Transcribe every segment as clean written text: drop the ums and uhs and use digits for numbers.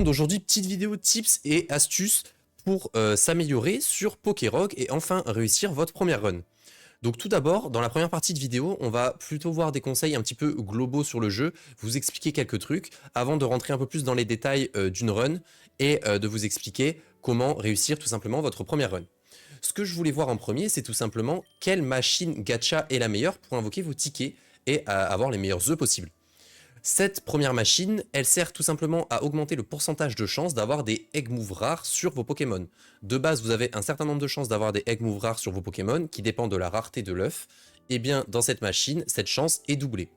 Donc d'aujourd'hui, petite vidéo tips et astuces pour s'améliorer sur Pokérog et enfin réussir votre première run. Donc tout d'abord, dans la première partie de vidéo, on va plutôt voir des conseils un petit peu globaux sur le jeu, vous expliquer quelques trucs, avant de rentrer un peu plus dans les détails d'une run et de vous expliquer comment réussir tout simplement votre première run. Ce que je voulais voir en premier, c'est tout simplement quelle machine gacha est la meilleure pour invoquer vos tickets et avoir les meilleurs œufs possibles. Cette première machine, elle sert tout simplement à augmenter le pourcentage de chances d'avoir des egg moves rares sur vos Pokémon. De base, vous avez un certain nombre de chances d'avoir des egg moves rares sur vos Pokémon qui dépend de la rareté de l'œuf. Et bien, dans cette machine, cette chance est doublée.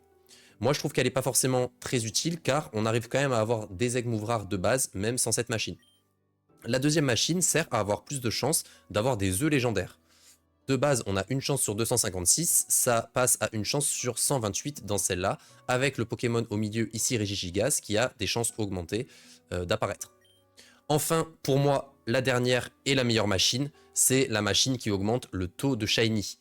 Moi, je trouve qu'elle n'est pas forcément très utile car on arrive quand même à avoir des egg moves rares de base, même sans cette machine. La deuxième machine sert à avoir plus de chances d'avoir des œufs légendaires. De base, on a une chance sur 256, ça passe à une chance sur 128 dans celle-là, avec le Pokémon au milieu ici Regigigas qui a des chances augmentées d'apparaître. Enfin, pour moi, la dernière et la meilleure machine, c'est la machine qui augmente le taux de Shiny.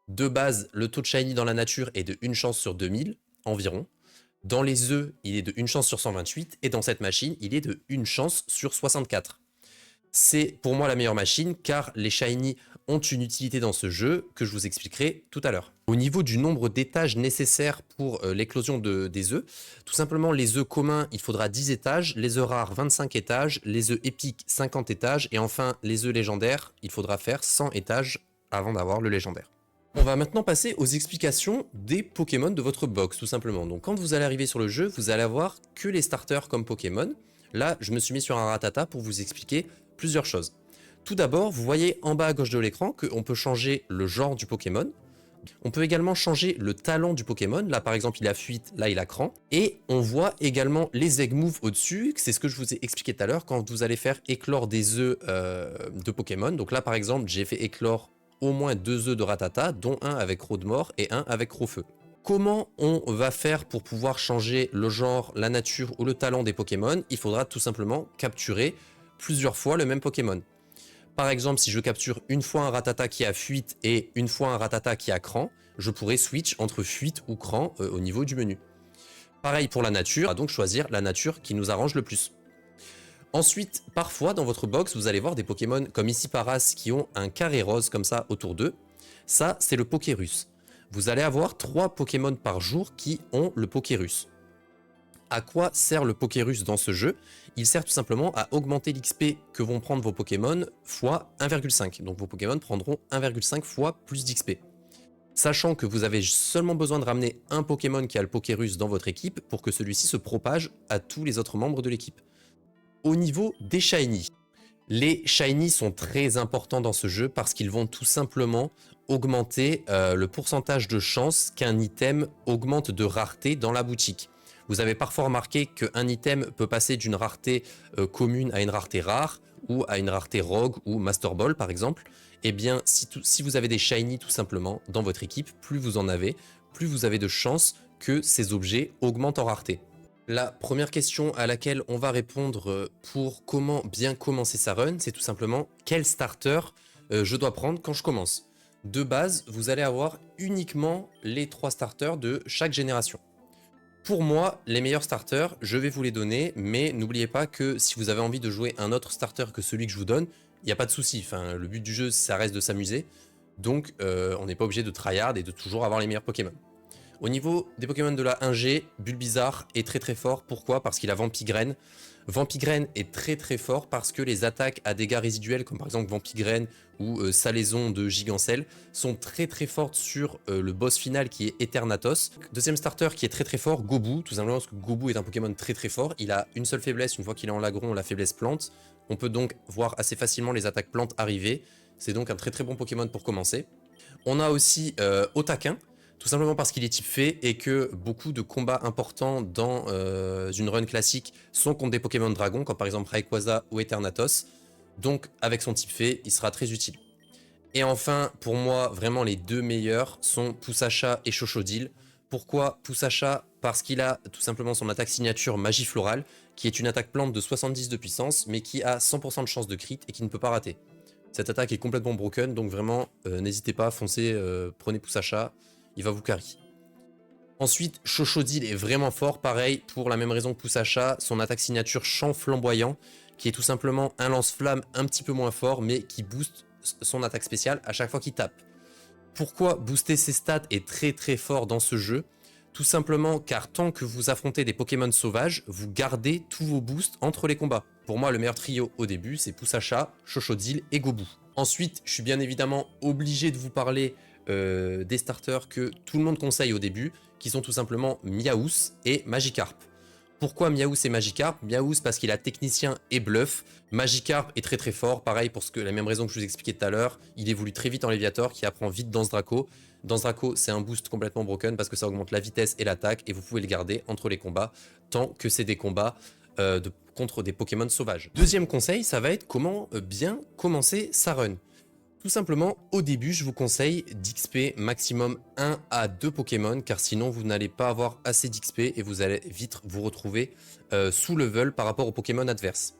De base, le taux de Shiny dans la nature est de 1 chance sur 2000 environ. Dans les œufs, il est de 1 chance sur 128, et dans cette machine, il est de 1 chance sur 64. C'est pour moi la meilleure machine car les shiny ont une utilité dans ce jeu que je vous expliquerai tout à l'heure. Au niveau du nombre d'étages nécessaires pour l'éclosion des œufs, tout simplement les œufs communs il faudra 10 étages, les œufs rares 25 étages, les œufs épiques 50 étages et enfin les œufs légendaires il faudra faire 100 étages avant d'avoir le légendaire. On va maintenant passer aux explications des Pokémon de votre box tout simplement. Donc quand vous allez arriver sur le jeu, vous allez avoir que les starters comme Pokémon. Là je me suis mis sur un Rattata pour vous expliquer plusieurs choses. Tout d'abord, vous voyez en bas à gauche de l'écran qu'on peut changer le genre du Pokémon. On peut également changer le talent du Pokémon. Là, par exemple, il a fuite, là, il a cran. Et on voit également les egg moves au-dessus. C'est ce que je vous ai expliqué tout à l'heure quand vous allez faire éclore des œufs de Pokémon. Donc là, par exemple, j'ai fait éclore au moins 2 œufs de Rattata, dont un avec Rodemort et un avec Crofeu. Comment on va faire pour pouvoir changer le genre, la nature ou le talent des Pokémon? Il faudra tout simplement capturer plusieurs fois le même Pokémon. Par exemple, si je capture une fois un Rattata qui a fuite et une fois un Rattata qui a cran, je pourrais switch entre fuite ou cran au niveau du menu. Pareil pour la nature, on va donc choisir la nature qui nous arrange le plus. Ensuite, parfois dans votre box, vous allez voir des Pokémon comme ici Paras qui ont un carré rose comme ça autour d'eux. Ça, c'est le Pokérus. Vous allez avoir 3 Pokémon par jour qui ont le Pokérus. À quoi sert le Pokérus dans ce jeu? Il sert tout simplement à augmenter l'XP que vont prendre vos Pokémon fois 1,5. Donc vos Pokémon prendront 1,5 fois plus d'XP. Sachant que vous avez seulement besoin de ramener un Pokémon qui a le Pokérus dans votre équipe pour que celui-ci se propage à tous les autres membres de l'équipe. Au niveau des Shiny, les Shiny sont très importants dans ce jeu parce qu'ils vont tout simplement augmenter le pourcentage de chance qu'un item augmente de rareté dans la boutique. Vous avez parfois remarqué qu'un item peut passer d'une rareté commune à une rareté rare, ou à une rareté rogue ou master ball par exemple. Eh bien, si vous avez des shiny tout simplement dans votre équipe, plus vous en avez, plus vous avez de chances que ces objets augmentent en rareté. La première question à laquelle on va répondre pour comment bien commencer sa run, c'est tout simplement quel starter je dois prendre quand je commence. De base, vous allez avoir uniquement les 3 starters de chaque génération. Pour moi, les meilleurs starters, je vais vous les donner, mais n'oubliez pas que si vous avez envie de jouer un autre starter que celui que je vous donne, il n'y a pas de souci. Enfin, le but du jeu, ça reste de s'amuser. Donc, on n'est pas obligé de tryhard et de toujours avoir les meilleurs Pokémon. Au niveau des Pokémon de la 1G, Bulbizarre est très très fort. Pourquoi? Parce qu'il a Vampigraine. Vampigraine est très très fort parce que les attaques à dégâts résiduels, comme par exemple Vampigraine ou Salaison de Gigancelle, sont très très fortes sur le boss final qui est Eternatos. Deuxième starter qui est très très fort, Gobu, tout simplement parce que Gobu est un Pokémon très très fort. Il a une seule faiblesse, une fois qu'il est en lagron, la faiblesse plante. On peut donc voir assez facilement les attaques plantes arriver. C'est donc un très très bon Pokémon pour commencer. On a aussi Otaquin, tout simplement parce qu'il est type fée et que beaucoup de combats importants dans une run classique sont contre des Pokémon dragon, comme par exemple Rayquaza ou Eternatos. Donc avec son type fée, il sera très utile. Et enfin, pour moi, vraiment les deux meilleurs sont Poussacha et Chochodile. Pourquoi Poussacha? Parce qu'il a tout simplement son attaque signature Magie Florale, qui est une attaque plante de 70 de puissance, mais qui a 100% de chance de crit et qui ne peut pas rater. Cette attaque est complètement broken, donc vraiment, n'hésitez pas, foncez, prenez Poussacha, il va vous carry. Ensuite, Chochodile est vraiment fort, pareil, pour la même raison que Poussacha, son attaque signature Champ Flamboyant, qui est tout simplement un lance-flamme un petit peu moins fort, mais qui booste son attaque spéciale à chaque fois qu'il tape. Pourquoi booster ses stats est très très fort dans ce jeu? Tout simplement car tant que vous affrontez des Pokémon sauvages, vous gardez tous vos boosts entre les combats. Pour moi, le meilleur trio au début, c'est Poussacha, Chochodile et Gobu. Ensuite, je suis bien évidemment obligé de vous parler des starters que tout le monde conseille au début, qui sont tout simplement Miaous et Magikarp. Pourquoi Miaous et Magikarp? Miaous parce qu'il a technicien et bluff. Magikarp est très très fort, pareil pour la même raison que je vous expliquais tout à l'heure. Il évolue très vite en Léviator, qui apprend vite Danse Draco. Danse Draco, c'est un boost complètement broken parce que ça augmente la vitesse et l'attaque et vous pouvez le garder entre les combats tant que c'est des combats contre des Pokémon sauvages. Deuxième conseil, ça va être comment bien commencer sa run. Tout simplement, au début, je vous conseille d'XP maximum 1 à 2 Pokémon, car sinon vous n'allez pas avoir assez d'XP et vous allez vite vous retrouver sous level par rapport aux Pokémon adverses.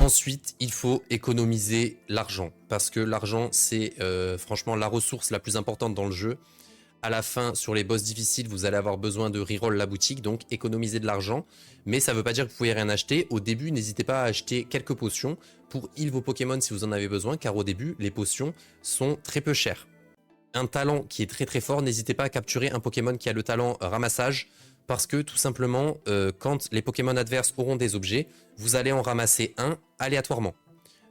Ensuite, il faut économiser l'argent, parce que l'argent, c'est franchement la ressource la plus importante dans le jeu. À la fin, sur les boss difficiles, vous allez avoir besoin de reroll la boutique, donc économiser de l'argent. Mais ça ne veut pas dire que vous pouvez rien acheter. Au début, n'hésitez pas à acheter quelques potions pour heal vos Pokémon si vous en avez besoin, car au début, les potions sont très peu chères. Un talent qui est très très fort, n'hésitez pas à capturer un Pokémon qui a le talent ramassage, parce que tout simplement, quand les Pokémon adverses auront des objets, vous allez en ramasser un aléatoirement.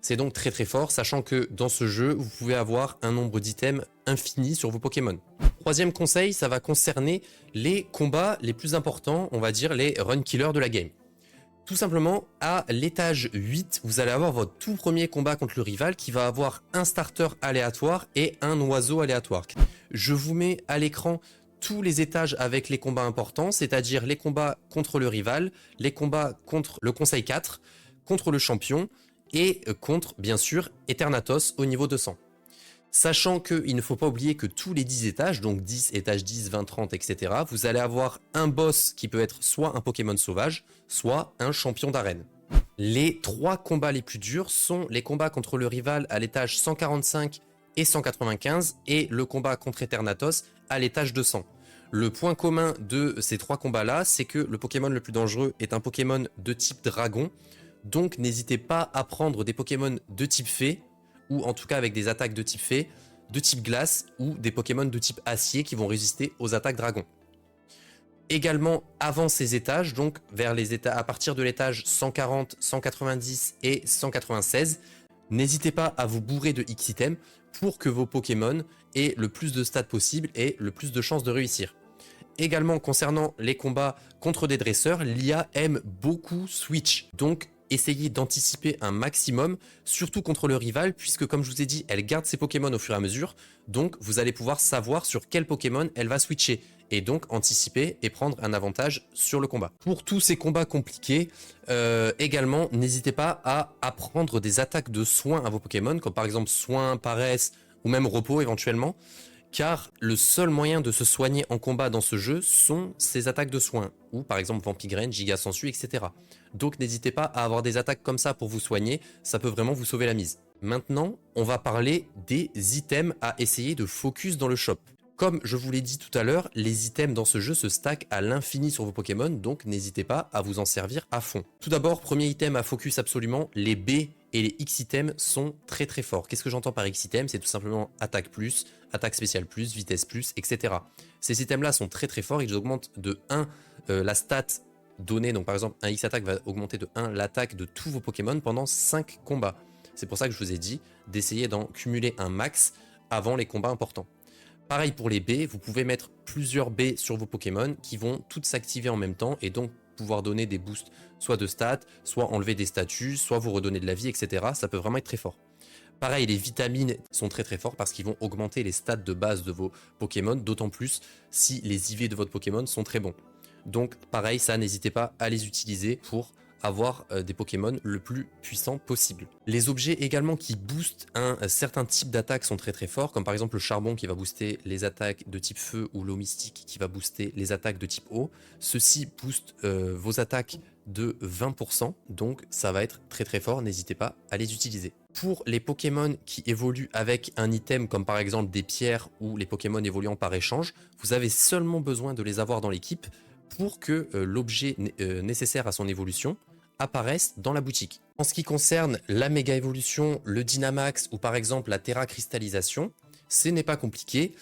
C'est donc très très fort, sachant que dans ce jeu, vous pouvez avoir un nombre d'items infini sur vos Pokémon. Troisième conseil, ça va concerner les combats les plus importants, on va dire les run killers de la game. Tout simplement, à l'étage 8, vous allez avoir votre tout premier combat contre le rival qui va avoir un starter aléatoire et un oiseau aléatoire. Je vous mets à l'écran tous les étages avec les combats importants, c'est-à-dire les combats contre le rival, les combats contre le conseil 4, contre le champion, et contre, bien sûr, Eternatus au niveau 200. Sachant qu'il ne faut pas oublier que tous les 10 étages, donc 10, étage 10, 20, 30, etc., vous allez avoir un boss qui peut être soit un Pokémon sauvage, soit un champion d'arène. Les 3 combats les plus durs sont les combats contre le rival à l'étage 145 et 195, et le combat contre Eternatus à l'étage 200. Le point commun de ces 3 combats-là, c'est que le Pokémon le plus dangereux est un Pokémon de type dragon, donc n'hésitez pas à prendre des Pokémon de type fée, ou en tout cas avec des attaques de type fée, de type glace, ou des Pokémon de type acier qui vont résister aux attaques dragon. Également avant ces étages, donc vers les étages, à partir de l'étage 140, 190 et 196, n'hésitez pas à vous bourrer de X-items pour que vos Pokémon aient le plus de stats possible et le plus de chances de réussir. Également concernant les combats contre des dresseurs, l'IA aime beaucoup Switch, donc essayez d'anticiper un maximum, surtout contre le rival, puisque comme je vous ai dit, elle garde ses Pokémon au fur et à mesure, donc vous allez pouvoir savoir sur quel Pokémon elle va switcher, et donc anticiper et prendre un avantage sur le combat. Pour tous ces combats compliqués, également, n'hésitez pas à apprendre des attaques de soins à vos Pokémon, comme par exemple soin, paresse, ou même repos éventuellement, car le seul moyen de se soigner en combat dans ce jeu sont ces attaques de soins, ou par exemple Vampigraine, Giga Sensu, etc. Donc n'hésitez pas à avoir des attaques comme ça pour vous soigner, ça peut vraiment vous sauver la mise. Maintenant, on va parler des items à essayer de focus dans le shop. Comme je vous l'ai dit tout à l'heure, les items dans ce jeu se stackent à l'infini sur vos Pokémon, donc n'hésitez pas à vous en servir à fond. Tout d'abord, premier item à focus absolument, les B et les X items sont très très forts. Qu'est-ce que j'entends par X item? C'est tout simplement attaque plus, attaque spéciale plus, vitesse plus, etc. Ces items là sont très très forts, ils augmentent de 1 la stat donnée, donc par exemple un X attaque va augmenter de 1 l'attaque de tous vos Pokémon pendant 5 combats. C'est pour ça que je vous ai dit d'essayer d'en cumuler un max avant les combats importants. Pareil pour les B, vous pouvez mettre plusieurs B sur vos Pokémon qui vont toutes s'activer en même temps et donc pouvoir donner des boosts soit de stats, soit enlever des statuts, soit vous redonner de la vie, etc. Ça peut vraiment être très fort. Pareil, les vitamines sont très très forts parce qu'ils vont augmenter les stats de base de vos Pokémon, d'autant plus si les IV de votre Pokémon sont très bons. Donc pareil, ça n'hésitez pas à les utiliser pour avoir des Pokémon le plus puissant possible. Les objets également qui boostent un certain type d'attaque sont très très forts, comme par exemple le charbon qui va booster les attaques de type feu ou l'eau mystique qui va booster les attaques de type eau. Ceci booste vos attaques de 20%, donc ça va être très très fort, n'hésitez pas à les utiliser. Pour les Pokémon qui évoluent avec un item comme par exemple des pierres ou les Pokémon évoluant par échange, vous avez seulement besoin de les avoir dans l'équipe pour que l'objet nécessaire à son évolution apparaisse dans la boutique. En ce qui concerne la méga évolution, le Dynamax ou par exemple la Terra cristallisation, ce n'est pas compliqué.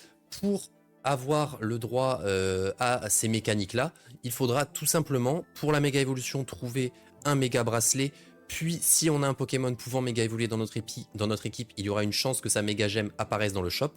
Pour avoir le droit à ces mécaniques-là, il faudra tout simplement, pour la méga évolution, trouver un méga bracelet. Puis, si on a un Pokémon pouvant méga évoluer dans notre équipe, il y aura une chance que sa méga gemme apparaisse dans le shop.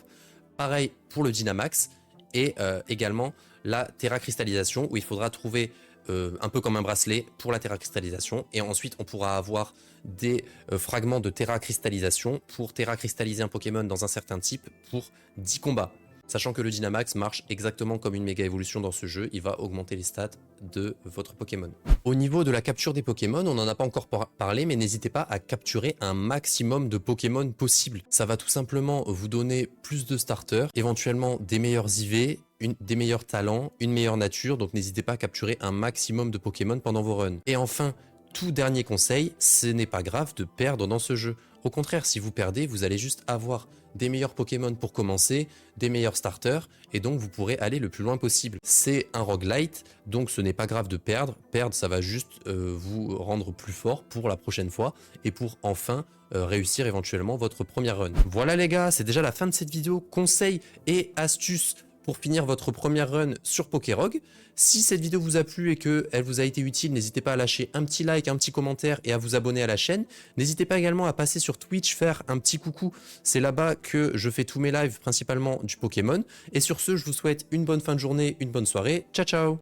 Pareil pour le Dynamax et également la Terra cristallisation où il faudra trouver un peu comme un bracelet pour la Terra cristallisation. Et ensuite, on pourra avoir des fragments de Terra cristallisation pour Terra cristalliser un Pokémon dans un certain type pour 10 combats. Sachant que le Dynamax marche exactement comme une méga évolution dans ce jeu, il va augmenter les stats de votre Pokémon. Au niveau de la capture des Pokémon, on n'en a pas encore parlé, mais n'hésitez pas à capturer un maximum de Pokémon possible. Ça va tout simplement vous donner plus de starters, éventuellement des meilleurs IV, des meilleurs talents, une meilleure nature, donc n'hésitez pas à capturer un maximum de Pokémon pendant vos runs. Et enfin, tout dernier conseil, ce n'est pas grave de perdre dans ce jeu. Au contraire, si vous perdez, vous allez juste avoir des meilleurs Pokémon pour commencer, des meilleurs starters, et donc vous pourrez aller le plus loin possible. C'est un roguelite, donc ce n'est pas grave de perdre. Perdre, ça va juste vous rendre plus fort pour la prochaine fois, et pour enfin réussir éventuellement votre première run. Voilà les gars, c'est déjà la fin de cette vidéo. Conseils et astuces pour finir votre première run sur Pokérog. Si cette vidéo vous a plu et qu'elle vous a été utile, n'hésitez pas à lâcher un petit like, un petit commentaire et à vous abonner à la chaîne. N'hésitez pas également à passer sur Twitch, faire un petit coucou. C'est là-bas que je fais tous mes lives, principalement du Pokémon. Et sur ce, je vous souhaite une bonne fin de journée, une bonne soirée. Ciao, ciao!